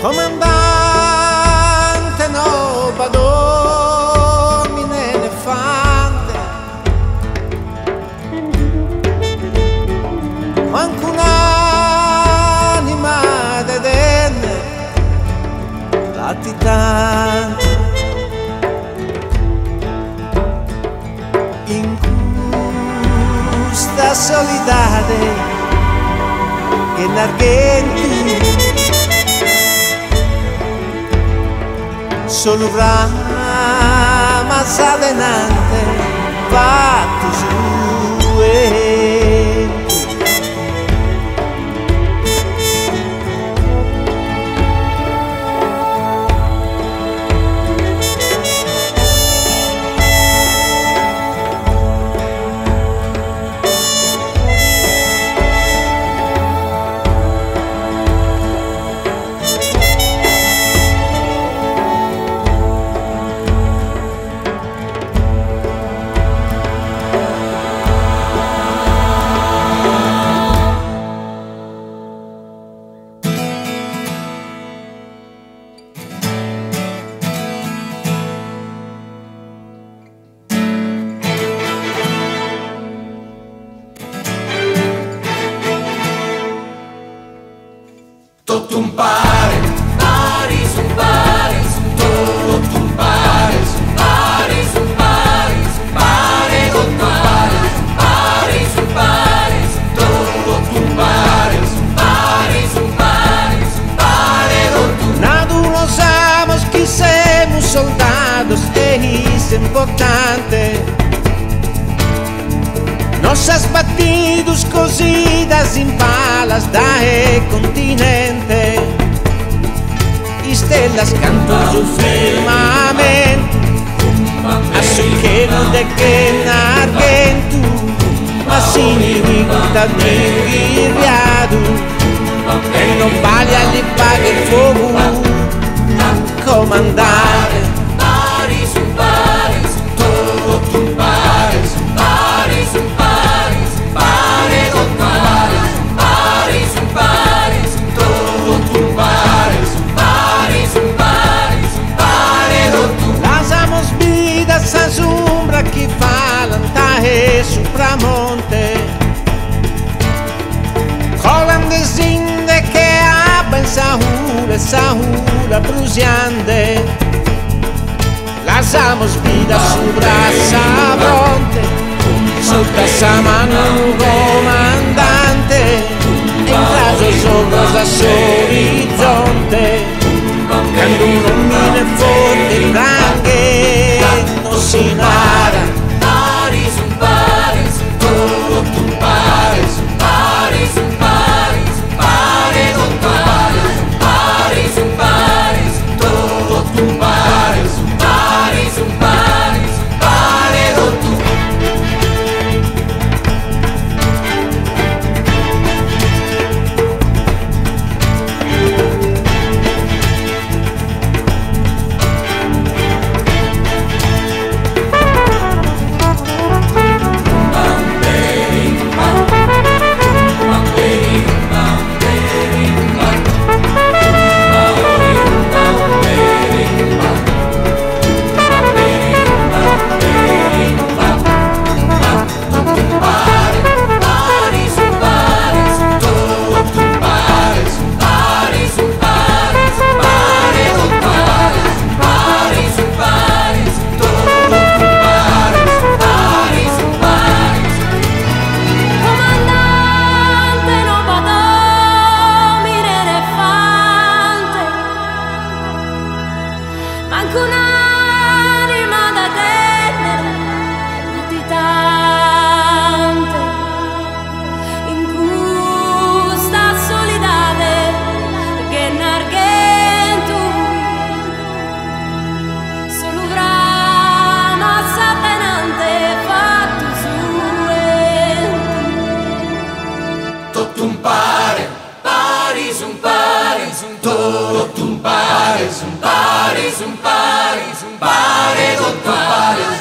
Comandante, no domine elefante, manco un'anima d'Eden latitante in questa solidade che n'argenti solo rama sadenante fatto su Totum pares, paris un pares, totum pares, paris un pares, pare totum pares, paris un pares, totum pares, paris un pares, pare totum. Nadu no sabemos que somos soldados, es importante. Nossas batidos cozidas em balas da continente, estrelas cantos do firmamento, açuqueiro de que narguento, mas inimigo guerreado, e não vale ali pague fogo, comandante. Paris un pares, totum pares, paris un pares, pare totum pares, paris un pares, totum pares, paris un pares, pare totum. Lasamos vidas a sombra que falam tae supramonte, colam desinde que aben sahura bruciante. Lasamos vidas sobre essa fronte, sotto essa mano comandante, entra os olhos a horizonte, quando non mine forte branche non si nada. Paris un pares, totum pares, paris un pares, pare totum pares, paris un pares, totum pares, paris un pares, pare totum. Manco un'anima da tenere, latitante, in questa solidade che n'argento, solo brama satanante fatto suento. Totum pare, paris un pares, totum pares, un pares, un pares, un pare totum pares.